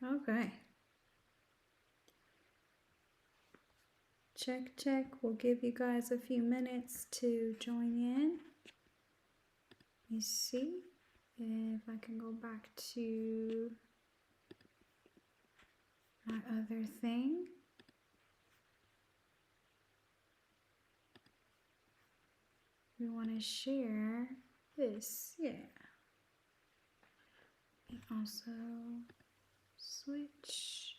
Okay. Check, check. We'll give you guys a few minutes to join in. Let me see if I can go back to my other thing. We want to share this. Yeah. And also switch.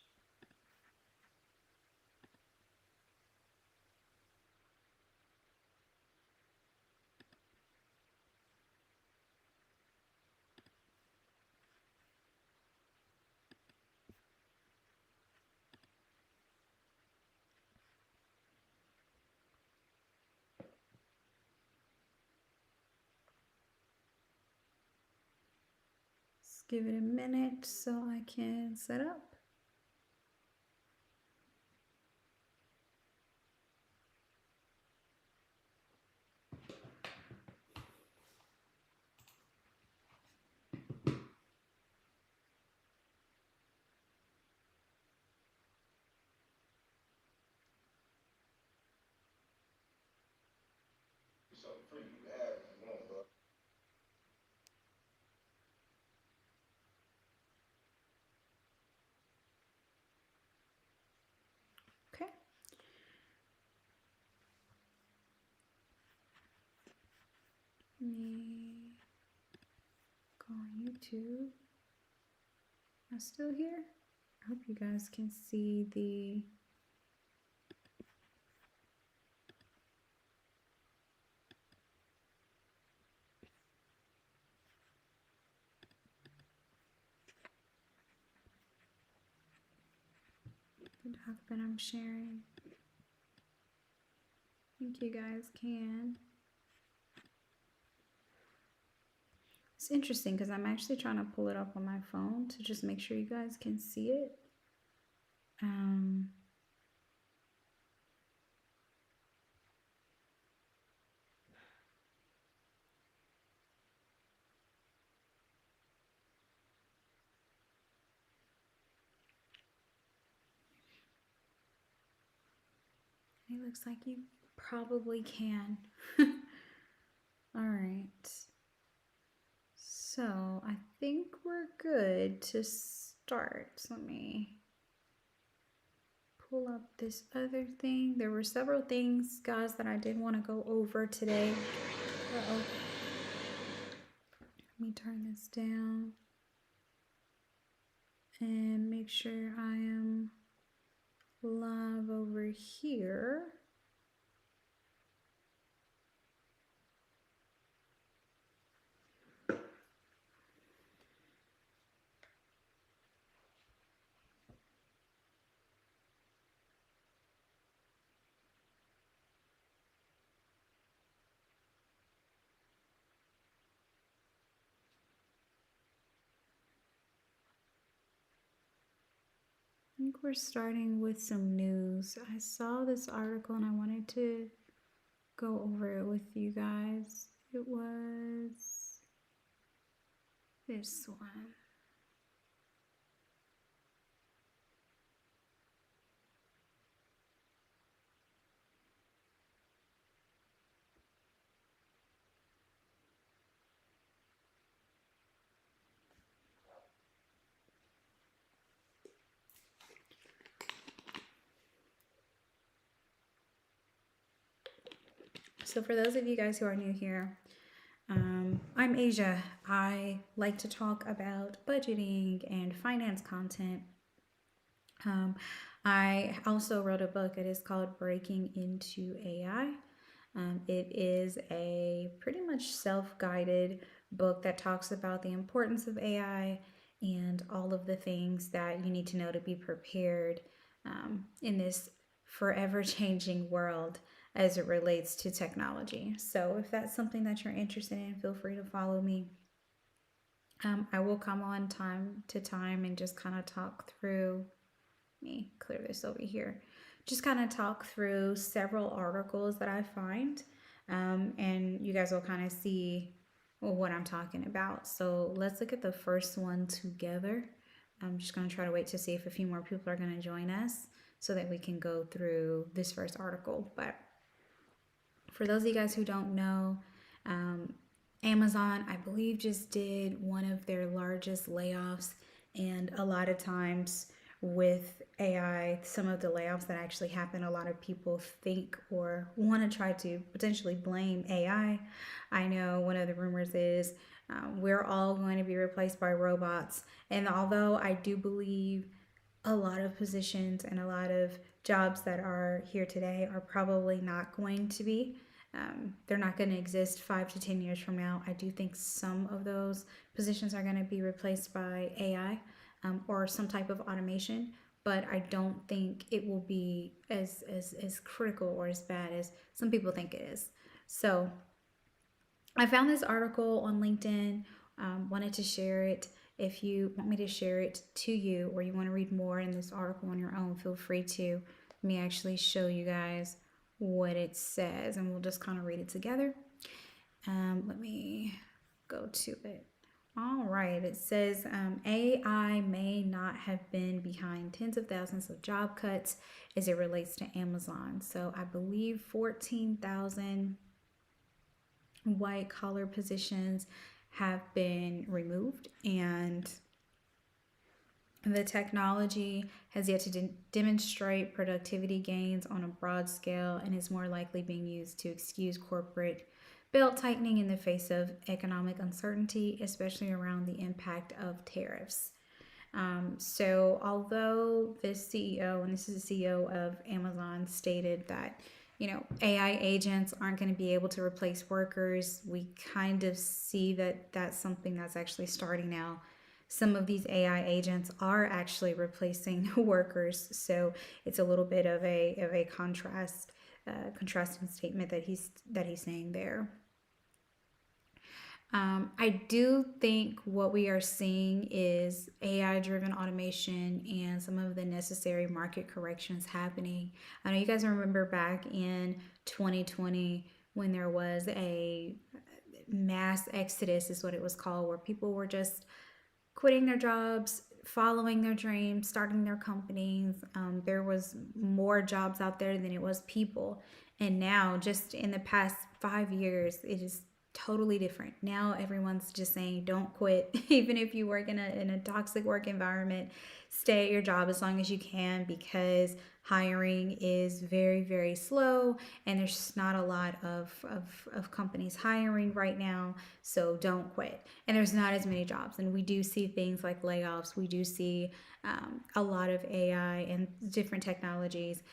Let's give it a minute so I can set up. Okay. Let me go on YouTube. Am I still here? I hope you guys can see the document I'm sharing. I think you guys can. It's interesting because I'm actually trying to pull it up on my phone to just make sure you guys can see it. It looks like you probably can. All right. So I think we're good to start. Let me pull up this other thing. There were several things, guys, that I did want to go over today. Uh-oh. Let me turn this down and make sure I am live over here. I think we're starting with some news. I saw this article and I wanted to go over it with you guys. It was this one. So for those of you guys who are new here, I'm Asia. I like to talk about budgeting and finance content. I also wrote a book. It is called Breaking Into AI. It is a pretty much self-guided book that talks about the importance of AI and all of the things that you need to know to be prepared in this forever changing world as it relates to technology. So if that's something that you're interested in, feel free to follow me. I will come on time to time and just kind of talk through, let me clear this over here, just kind of talk through several articles that I find, and you guys will kind of see what I'm talking about. So let's look at the first one together. I'm just going to try to wait to see if a few more people are going to join us so that we can go through this first article. But for those of you guys who don't know, um, Amazon, I believe, just did one of their largest layoffs. And a lot of times with AI, some of the layoffs that actually happen, a lot of people think or want to try to potentially blame AI. I know one of the rumors is we're all going to be replaced by robots. And although I do believe a lot of positions and a lot of jobs that are here today are probably not going to be. They're not going to exist 5 to 10 years from now. I do think some of those positions are going to be replaced by AI or some type of automation, but I don't think it will be as critical or as bad as some people think it is. So I found this article on LinkedIn, wanted to share it. If you want me to share it to you or you want to read more in this article on your own, feel free to. Let me actually show you guys what it says and we'll just kind of read it together. Let me go to it. All right, it says AI may not have been behind tens of thousands of job cuts as it relates to Amazon. So I believe 14,000 white collar positions have been removed, and the technology has yet to demonstrate productivity gains on a broad scale and is more likely being used to excuse corporate belt tightening in the face of economic uncertainty, especially around the impact of tariffs. So although this CEO, and this is the CEO of Amazon, stated that AI agents aren't going to be able to replace workers, we kind of see that that's something that's actually starting now. Some of these AI agents are actually replacing workers, so it's a little bit of a contrasting statement that he's saying there. I do think what we are seeing is AI-driven automation and some of the necessary market corrections happening. I know you guys remember back in 2020 when there was a mass exodus, is what it was called, where people were just quitting their jobs, following their dreams, starting their companies. There was more jobs out there than it was people. And now, just in the past 5 years, it is totally different. Now everyone's just saying don't quit. Even if you work in a toxic work environment, stay at your job as long as you can, because hiring is very, very slow and there's just not a lot of companies hiring right now. So don't quit. And there's not as many jobs. And we do see things like layoffs. We do see a lot of AI and different technologies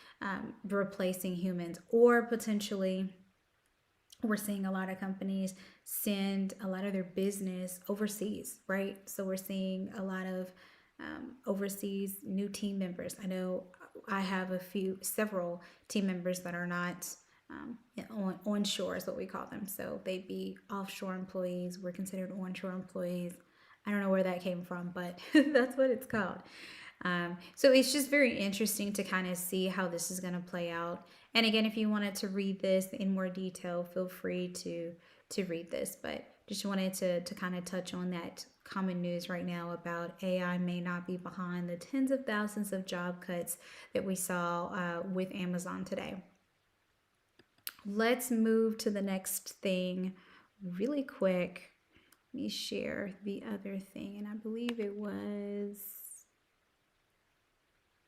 replacing humans, or potentially we're seeing a lot of companies send a lot of their business overseas, right? So we're seeing a lot of overseas new team members. I know I have several team members that are not onshore is what we call them. So they'd be offshore employees. We're considered onshore employees. I don't know where that came from, but that's what it's called. So it's just very interesting to kind of see how this is going to play out. And again, if you wanted to read this in more detail, feel free to read this. But just wanted to kind of touch on that common news right now about AI may not be behind the tens of thousands of job cuts that we saw with Amazon today. Let's move to the next thing really quick. Let me share the other thing, and I believe it was.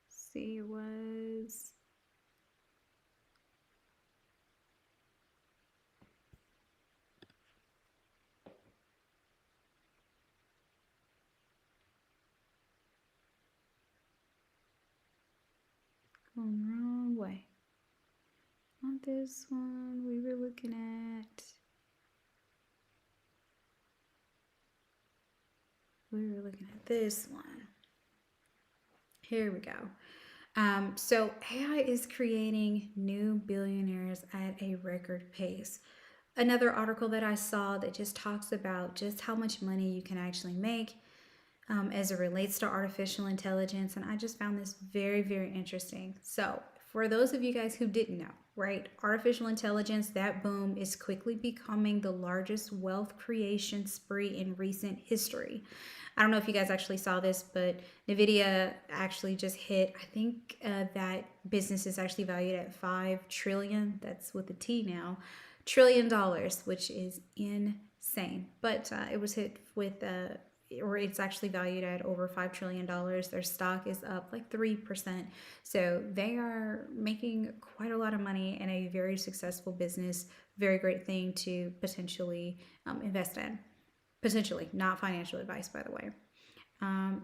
See, it was. Going the wrong way. Not this one we were looking at. We were looking at this one. Here we go. So AI is creating new billionaires at a record pace. Another article that I saw that just talks about just how much money you can actually make as it relates to artificial intelligence. And I just found this very, very interesting. So for those of you guys who didn't know, right? Artificial intelligence, that boom is quickly becoming the largest wealth creation spree in recent history. I don't know if you guys actually saw this, but Nvidia actually just hit, I think that business is actually valued at 5 trillion, that's with a T now, trillion dollars, which is insane. But it was hit with or it's actually valued at over $5 trillion. Their stock is up like 3%. So they are making quite a lot of money in a very successful business. Very great thing to potentially invest in. Potentially, not financial advice, by the way.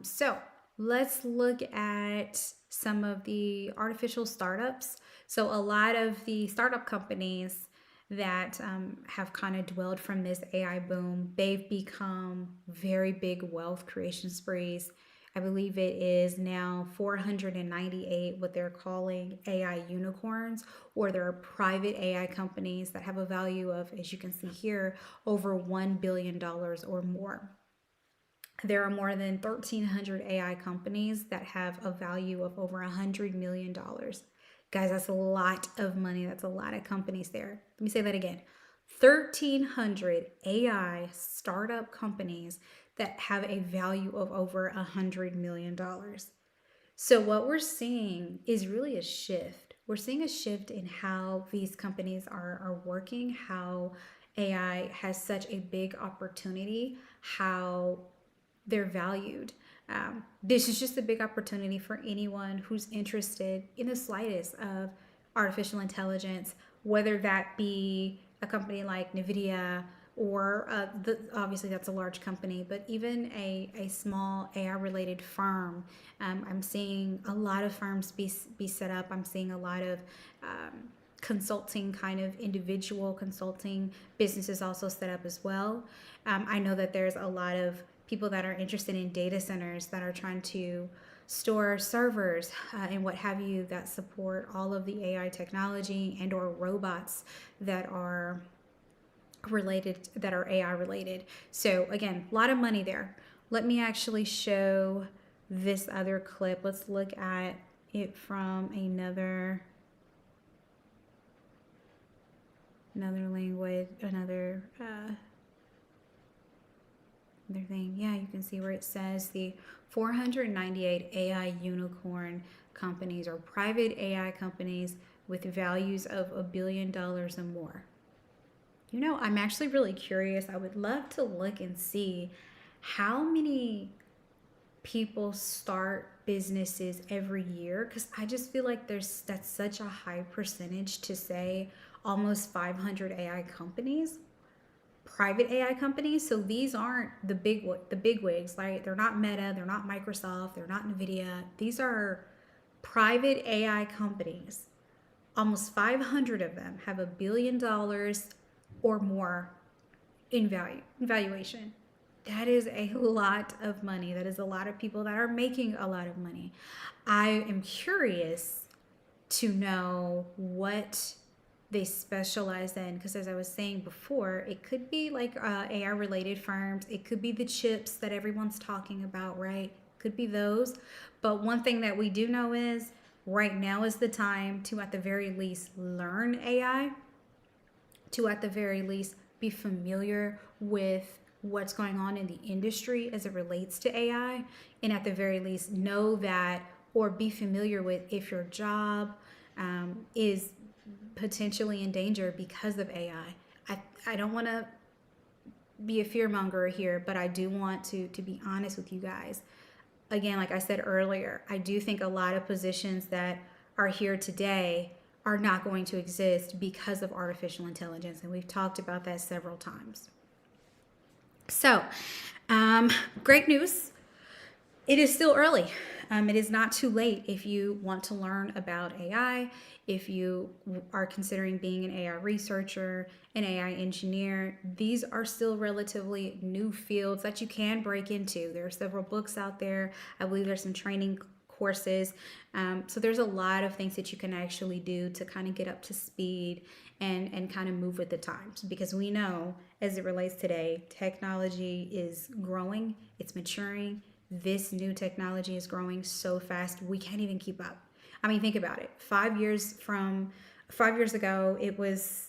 So let's look at some of the artificial startups. So a lot of the startup companies that have kind of dwelled from this AI boom, they've become very big wealth creation sprees. I believe it is now 498 what they're calling AI unicorns, or there are private AI companies that have a value of, as you can see here, over $1 billion or more. There are more than 1,300 AI companies that have a value of over $100 million. Guys, that's a lot of money. That's a lot of companies there. Let me say that again. 1,300 AI startup companies that have a value of over $100 million. So what we're seeing is really a shift. We're seeing a shift in how these companies are working, how AI has such a big opportunity, how they're valued. This is just a big opportunity for anyone who's interested in the slightest of artificial intelligence, whether that be a company like NVIDIA or obviously that's a large company, but even a small AI related firm. I'm seeing a lot of firms be set up. I'm seeing a lot of consulting kind of individual consulting businesses also set up as well. I know that there's a lot of people that are interested in data centers that are trying to store servers and what have you that support all of the AI technology and or robots that are related, that are AI related. So again, a lot of money there. Let me actually show this other clip. Let's look at it from another language, another thing. Yeah, you can see where it says the 498 AI unicorn companies or private AI companies with values of $1 billion or more. You know, I'm actually really curious. I would love to look and see how many people start businesses every year, because I just feel like that's such a high percentage to say almost 500 AI companies, private AI companies. So these aren't the big wigs, right? They're not Meta, they're not Microsoft, they're not Nvidia. These are private AI companies. Almost 500 of them have $1 billion or more in valuation. That is a lot of money. That is a lot of people that are making a lot of money. I am curious to know what they specialize in, because as I was saying before, it could be like AI related firms. It could be the chips that everyone's talking about, right? Could be those. But one thing that we do know is right now is the time to at the very least learn AI, to at the very least be familiar with what's going on in the industry as it relates to AI, and at the very least know that or be familiar with if your job is potentially in danger because of AI. I don't want to be a fearmonger here, but I do want to be honest with you guys. Again, like I said earlier, I do think a lot of positions that are here today are not going to exist because of artificial intelligence, and we've talked about that several times. So, great news. It is still early. It is not too late if you want to learn about AI, if you are considering being an AI researcher, an AI engineer. These are still relatively new fields that you can break into. There are several books out there. I believe there's some training courses. So there's a lot of things that you can actually do to kind of get up to speed and kind of move with the times, because we know as it relates today, technology is growing, it's maturing. This new technology is growing so fast, we can't even keep up. I mean, think about it. 5 years ago, it was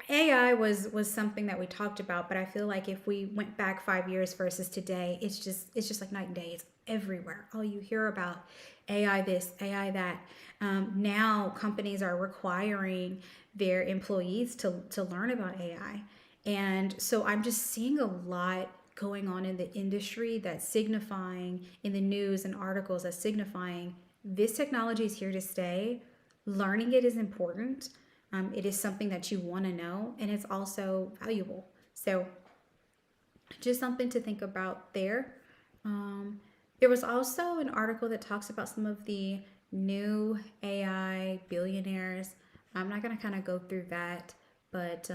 AI was something that we talked about, but I feel like if we went back 5 years versus today, it's just like night and day. It's everywhere. All you hear about AI this, AI that. Now companies are requiring their employees to learn about AI, and so I'm just seeing a lot going on in the industry that's signifying in the news and articles that's signifying this technology is here to stay. Learning it is important. It is something that you want to know, and it's also valuable. So, just something to think about there. Um, there was also an article that talks about some of the new AI billionaires. I'm not going to kind of go through that, but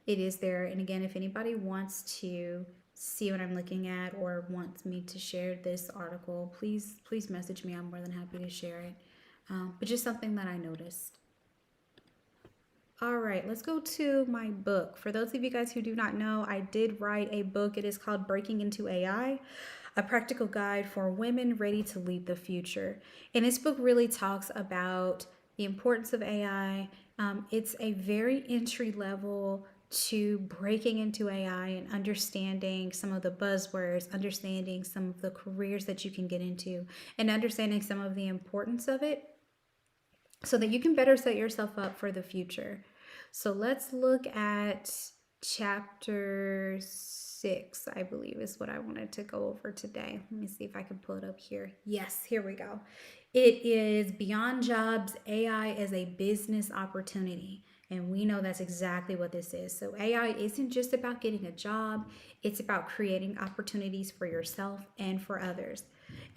it is there. And again, if anybody wants to see what I'm looking at or wants me to share this article, please message me. I'm more than happy to share it. But just something that I noticed. All right, let's go to my book. For those of you guys who do not know, I did write a book. It is called Breaking into AI, a practical guide for women ready to lead the future. And this book really talks about the importance of AI. It's a very entry level to breaking into AI and understanding some of the buzzwords, understanding some of the careers that you can get into, and understanding some of the importance of it so that you can better set yourself up for the future. So let's look at chapter 6, I believe is what I wanted to go over today. Let me see if I can pull it up here. Yes, here we go. It is Beyond Jobs, AI as a Business Opportunity. And we know that's exactly what this is. So AI isn't just about getting a job, it's about creating opportunities for yourself and for others.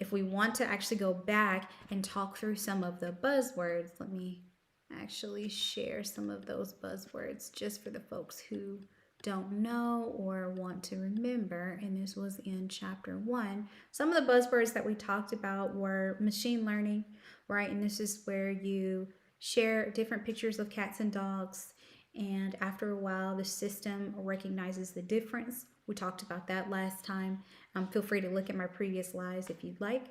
If we want to actually go back and talk through some of the buzzwords, let me actually share some of those buzzwords just for the folks who don't know or want to remember. And this was in chapter 1. Some of the buzzwords that we talked about were machine learning, right? And this is where you share different pictures of cats and dogs, and after a while the system recognizes the difference. We talked about that last time. Feel free to look at my previous lives if you'd like.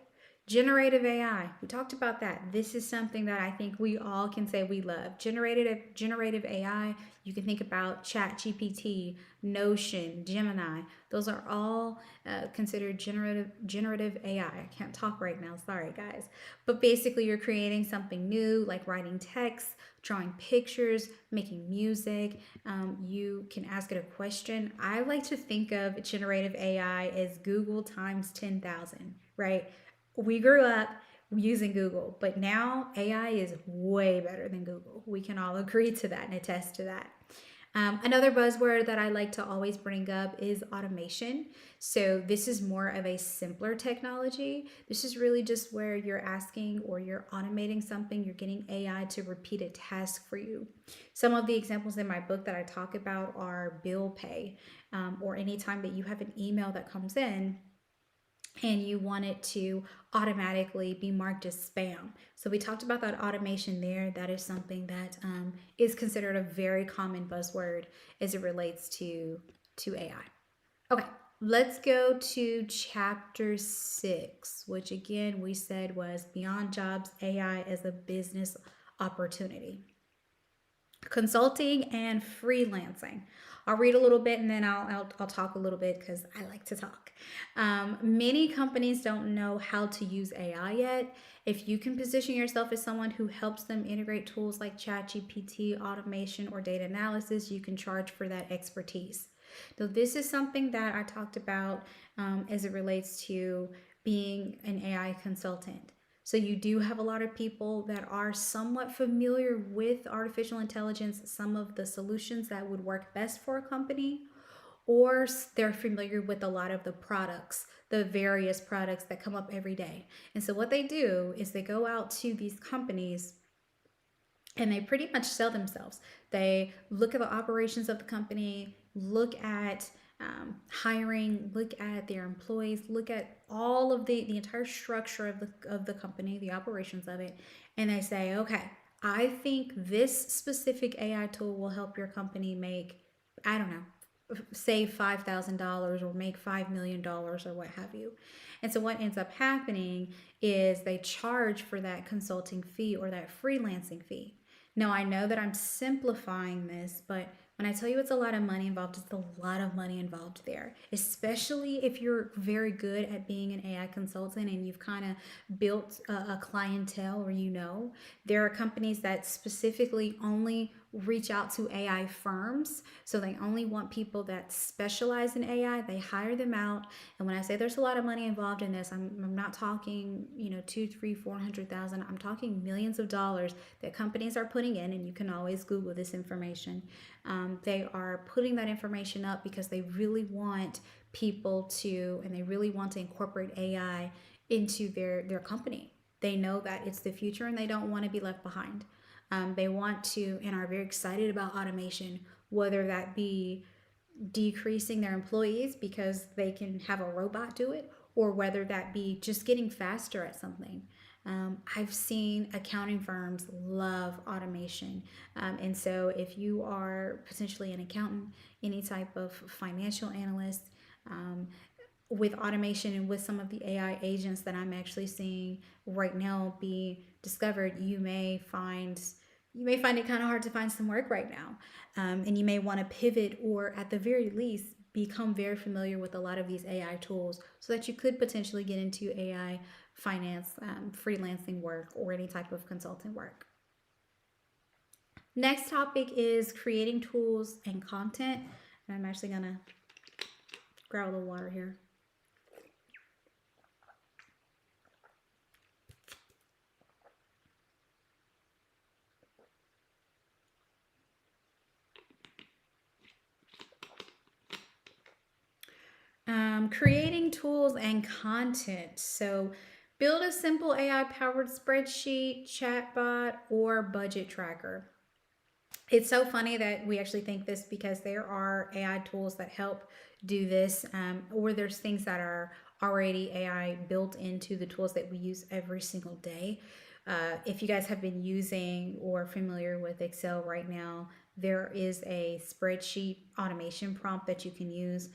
Generative AI, we talked about that. This is something that I think we all can say we love. Generative AI, you can think about ChatGPT, Notion, Gemini. Those are all considered generative AI. I can't talk right now, sorry guys. But basically you're creating something new, like writing text, drawing pictures, making music. You can ask it a question. I like to think of generative AI as Google times 10,000, right? We grew up using Google, but now AI is way better than Google. We can all agree to that and attest to that. Another buzzword that I like to always bring up is automation. So, this is more of a simpler technology. This is really just where you're asking or you're automating something, you're getting AI to repeat a task for you. Some of the examples in my book that I talk about are bill pay, or anytime that you have an email that comes in and you want it to automatically be marked as spam. So we talked about that automation there. That is something that is considered a very common buzzword as it relates to AI. Okay, let's go to chapter 6, which again we said was Beyond Jobs, AI as a Business Opportunity. Consulting and freelancing. I'll read a little bit and then I'll talk a little bit because I like to talk. Many companies don't know how to use AI yet. If you can position yourself as someone who helps them integrate tools like ChatGPT, automation, or data analysis, you can charge for that expertise. So this is something that I talked about as it relates to being an AI consultant. So you do have a lot of people that are somewhat familiar with artificial intelligence, some of the solutions that would work best for a company, or they're familiar with a lot of the products, the various products that come up every day. And so what they do is they go out to these companies and they pretty much sell themselves. They look at the operations of the company, look at hiring, look at their employees, look at all of the entire structure of the company, the operations of it, and they say, okay, I think this specific AI tool will help your company make, I don't know, save $5,000 or make $5 million or what have you. And so what ends up happening is they charge for that consulting fee or that freelancing fee. Now I know that I'm simplifying this, but when I tell you it's a lot of money involved, it's a lot of money involved there, especially if you're very good at being an AI consultant and you've kind of built a clientele, or there are companies that specifically only reach out to AI firms. So they only want people that specialize in AI. They hire them out. And when I say there's a lot of money involved in this, I'm not talking, two, three, 400,000. I'm talking millions of dollars that companies are putting in, and you can always Google this information. They are putting that information up because they really want people to, and they really want to incorporate AI into their company. They know that it's the future and they don't want to be left behind. They want to and are very excited about automation, whether that be decreasing their employees because they can have a robot do it, or whether that be just getting faster at something. I've seen accounting firms love automation. And so, if you are potentially an accountant, any type of financial analyst, with automation and with some of the AI agents that I'm actually seeing right now be discovered, you may find it kind of hard to find some work right now, and you may want to pivot, or at the very least become very familiar with a lot of these AI tools, so that you could potentially get into AI finance, freelancing work, or any type of consulting work. Next topic is creating tools and content. And I'm actually gonna grab a little water here. Creating tools and content. So, build a simple AI powered spreadsheet, chatbot, or budget tracker. It's so funny that we actually think this because there are AI tools that help do this, or there's things that are already AI built into the tools that we use every single day. If you guys have been using or familiar with Excel right now, there is a spreadsheet automation prompt that you can use.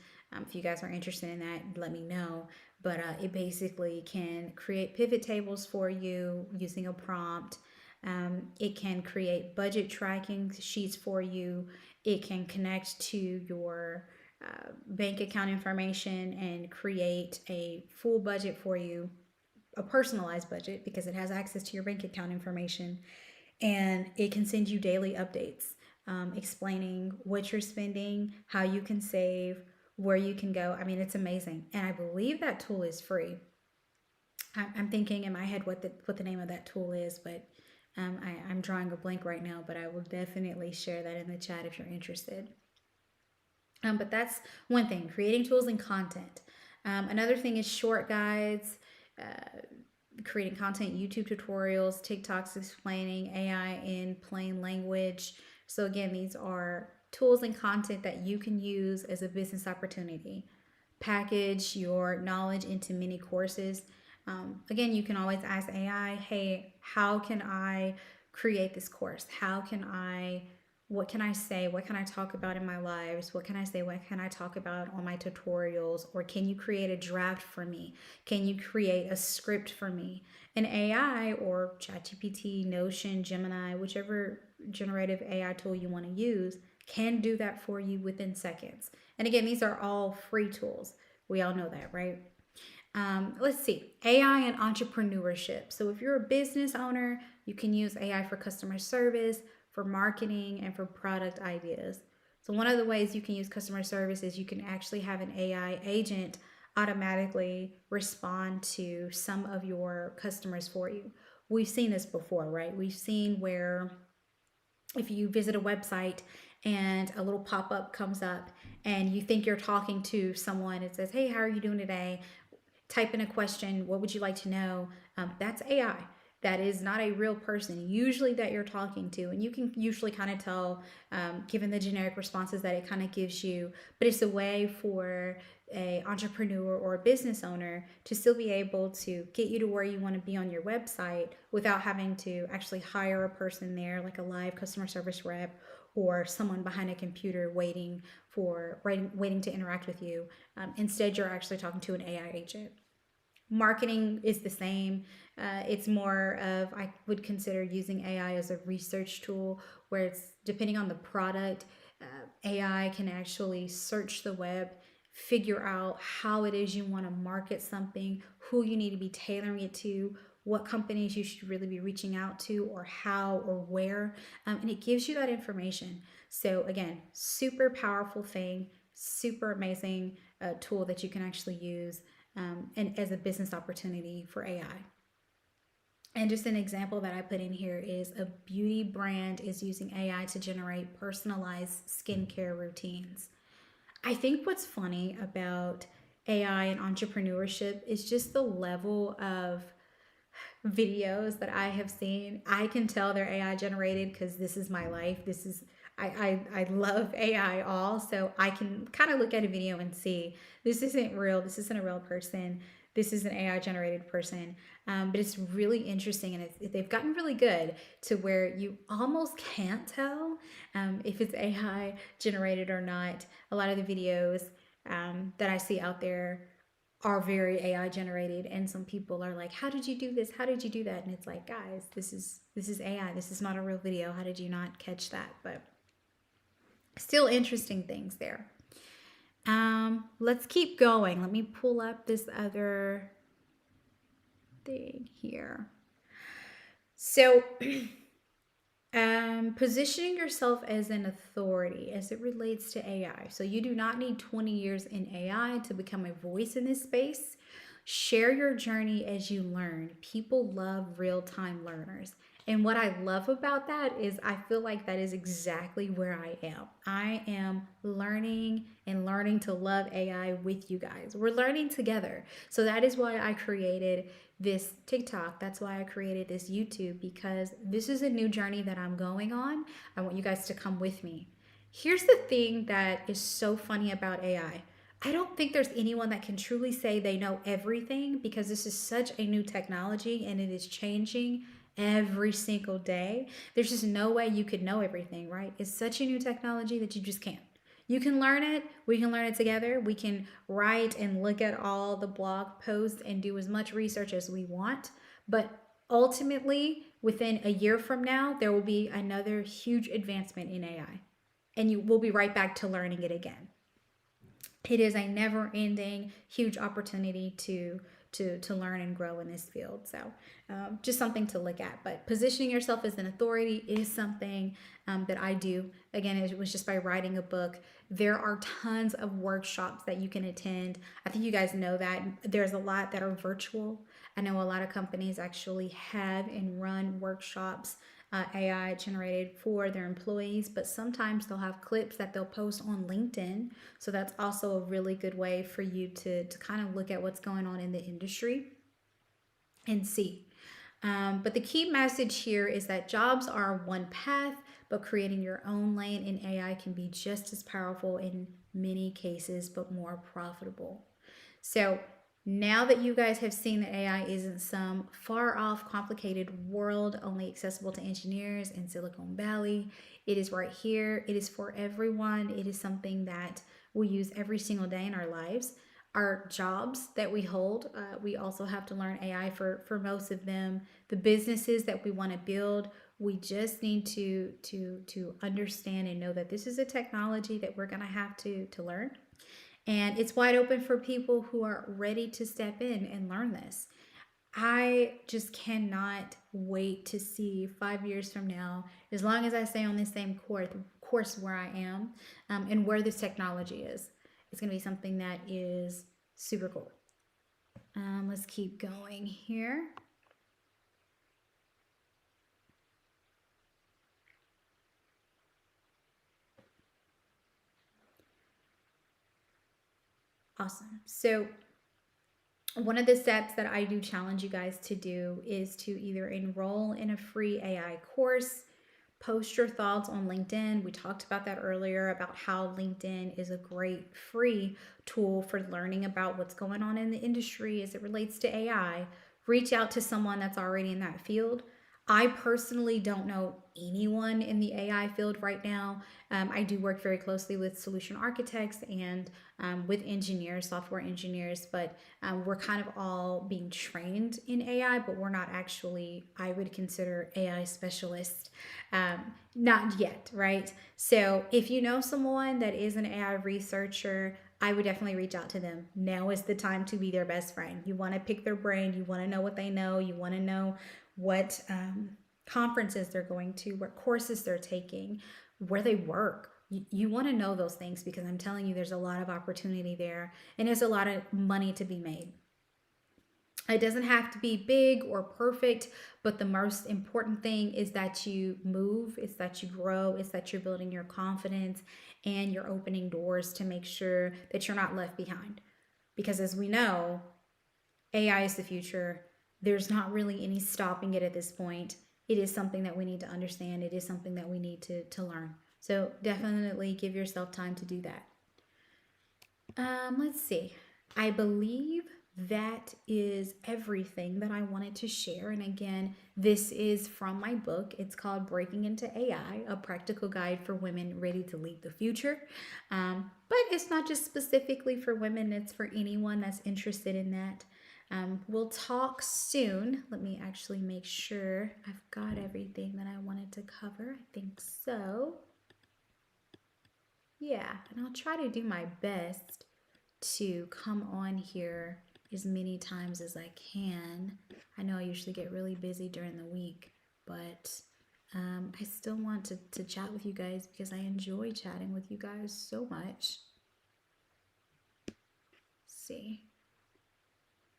If you guys are interested in that, let me know. But it basically can create pivot tables for you using a prompt. It can create budget tracking sheets for you. It can connect to your bank account information and create a full budget for you, a personalized budget, because it has access to your bank account information. And it can send you daily updates, explaining what you're spending, how you can save, where you can go. I mean, it's amazing. And I believe that tool is free. I'm thinking in my head what the name of that tool is, but I'm drawing a blank right now, but I will definitely share that in the chat if you're interested. But that's one thing, creating tools and content. Another thing is short guides, creating content, YouTube tutorials, TikToks explaining AI in plain language. So, again, these are tools and content that you can use as a business opportunity. Package your knowledge into mini courses. Again, you can always ask AI, hey, how can I create this course? What can I say? What can I talk about in my lives? What can I say? What can I talk about on my tutorials? Or can you create a draft for me? Can you create a script for me? An AI or ChatGPT, Notion, Gemini, whichever generative AI tool you want to use, can do that for you within seconds. And again, these are all free tools. We all know that, right? Let's see, AI and entrepreneurship. So if you're a business owner, you can use AI for customer service, for marketing, and for product ideas. So one of the ways you can use customer service is you can actually have an AI agent automatically respond to some of your customers for you. We've seen this before, right? We've seen where if you visit a website and a little pop-up comes up and you think you're talking to someone, it says, hey, how are you doing today? Type in a question, what would you like to know? That's AI. That is not a real person usually that you're talking to. And you can usually kind of tell, given the generic responses that it kind of gives you, but it's a way for a entrepreneur or a business owner to still be able to get you to where you want to be on your website without having to actually hire a person there, like a live customer service rep, or someone behind a computer waiting to interact with you. Instead, you're actually talking to an AI agent. Marketing is the same. It's more of, I would consider using AI as a research tool where it's depending on the product. AI can actually search the web, figure out how it is you want to market something, who you need to be tailoring it to, what companies you should really be reaching out to, or how or where. And it gives you that information. So, again, super powerful thing, super amazing tool that you can actually use and as a business opportunity for AI. And just an example that I put in here is a beauty brand is using AI to generate personalized skincare routines. I think what's funny about AI and entrepreneurship is just the level of videos that I have seen. I can tell they're AI generated because this is my life. This is I love AI all, so I can kind of look at a video and see this isn't real. This isn't a real person. This is an AI generated person. But it's really interesting, and they've gotten really good to where you almost can't tell if it's AI generated or not. A lot of the videos that I see out there are very AI generated, and some people are like, how did you do this, how did you do that? And it's like, guys, this is AI, this is not a real video. How did you not catch that? But still interesting things there. Let's keep going. Let me pull up this other thing here. So positioning yourself as an authority as it relates to AI. So you do not need 20 years in AI to become a voice in this space. Share your journey as you learn. People love real-time learners. And what I love about that is I feel like that is exactly where I am. I am learning and learning to love AI with you guys. We're learning together. So that is why I created this TikTok. That's why I created this YouTube, because this is a new journey that I'm going on. I want you guys to come with me. Here's the thing that is so funny about AI. I don't think there's anyone that can truly say they know everything, because this is such a new technology and it is changing every single day. There's just no way you could know everything, right? It's such a new technology that you just can't. You can learn it. We can learn it together. We can write and look at all the blog posts and do as much research as we want. But ultimately, within a year from now, there will be another huge advancement in AI. And you will be right back to learning it again. It is a never-ending, huge opportunity to learn and grow in this field. So just something to look at. But positioning yourself as an authority is something that I do. Again, it was just by writing a book. There are tons of workshops that you can attend. I think you guys know that. There's a lot that are virtual. I know a lot of companies actually have and run workshops AI generated for their employees, but sometimes they'll have clips that they'll post on LinkedIn. So that's also a really good way for you to kind of look at what's going on in the industry and see. But the key message here is that jobs are one path, but creating your own lane in AI can be just as powerful in many cases, but more profitable. So now that you guys have seen that AI isn't some far off, complicated world only accessible to engineers in Silicon Valley, it is right here. It is for everyone. It is something that we use every single day in our lives. Our jobs that we hold, we also have to learn AI for most of them. The businesses that we want to build, we just need to understand and know that this is a technology that we're going to have to learn. And it's wide open for people who are ready to step in and learn this. I just cannot wait to see 5 years from now, as long as I stay on this same course where I am and where this technology is. It's going to be something that is super cool. Let's keep going here. Awesome. So one of the steps that I do challenge you guys to do is to either enroll in a free AI course, post your thoughts on LinkedIn. We talked about that earlier, about how LinkedIn is a great free tool for learning about what's going on in the industry as it relates to AI. Reach out to someone that's already in that field. I personally don't know anyone in the AI field right now. I do work very closely with solution architects and with engineers, software engineers, but we're kind of all being trained in AI, but we're not actually, I would consider AI specialists. Not yet, right? So if you know someone that is an AI researcher, I would definitely reach out to them. Now is the time to be their best friend. You want to pick their brain, you want to know what they know, you want to know what conferences they're going to, what courses they're taking, where they work. You want to know those things because I'm telling you, there's a lot of opportunity there and there's a lot of money to be made. It doesn't have to be big or perfect, but the most important thing is that you move, it's that you grow, it's that you're building your confidence and you're opening doors to make sure that you're not left behind. Because as we know, AI is the future. There's not really any stopping it at this point. It is something that we need to understand. It is something that we need to learn. So definitely give yourself time to do that. Let's see. I believe that is everything that I wanted to share. And again, this is from my book. It's called Breaking into AI, a practical guide for women ready to lead the future. But it's not just specifically for women, it's for anyone that's interested in that. We'll talk soon. Let me actually make sure I've got everything that I wanted to cover. I think so. Yeah, and I'll try to do my best to come on here as many times as I can. I know I usually get really busy during the week, but I still want to chat with you guys because I enjoy chatting with you guys so much. Let's see.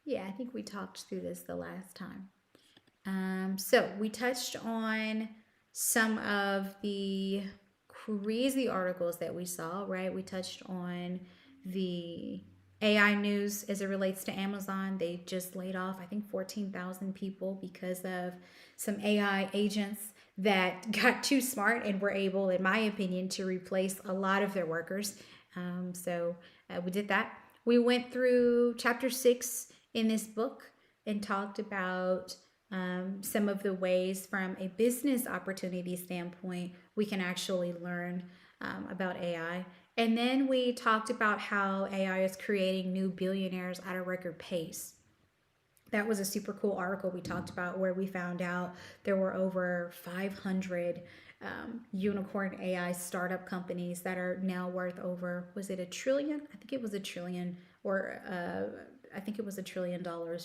Yeah, I think we talked through this the last time. So we touched on some of the crazy articles that we saw, right? We touched on the AI news as it relates to Amazon. They just laid off, I think, 14,000 people because of some AI agents that got too smart and were able, in my opinion, to replace a lot of their workers. So we did that. We went through chapter 6 in this book and talked about some of the ways from a business opportunity standpoint we can actually learn about AI. And then we talked about how AI is creating new billionaires at a record pace. That was a super cool article we talked about where we found out there were over 500 unicorn AI startup companies that are now worth over, was it $1 trillion? I think it was $1 trillion, or I think it was $1 trillion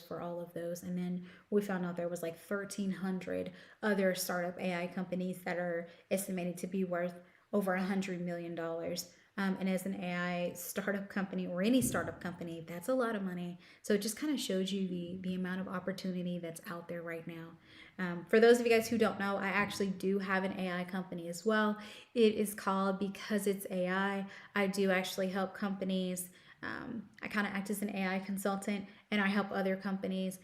for all of those. And then we found out there was like 1,300 other startup AI companies that are estimated to be worth over $100 million. And as an AI startup company or any startup company, that's a lot of money. So it just kind of shows you the amount of opportunity that's out there right now. For those of you guys who don't know, I actually do have an AI company as well. It is called Because It's AI. I do actually help companies. I kind of act as an AI consultant and I help other companies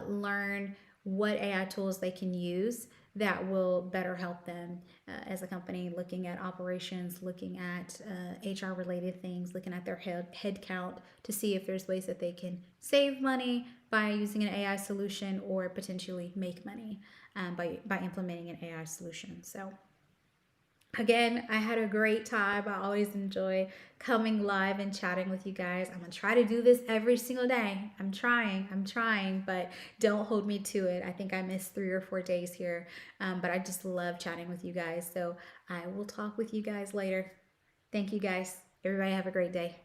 learn what AI tools they can use that will better help them as a company, looking at operations, looking at HR related things, looking at their head count to see if there's ways that they can save money by using an AI solution or potentially make money by implementing an AI solution. So again, I had a great time. I always enjoy coming live and chatting with you guys. I'm going to try to do this every single day. I'm trying, but don't hold me to it. I think I missed 3 or 4 days here, but I just love chatting with you guys. So I will talk with you guys later. Thank you guys. Everybody have a great day.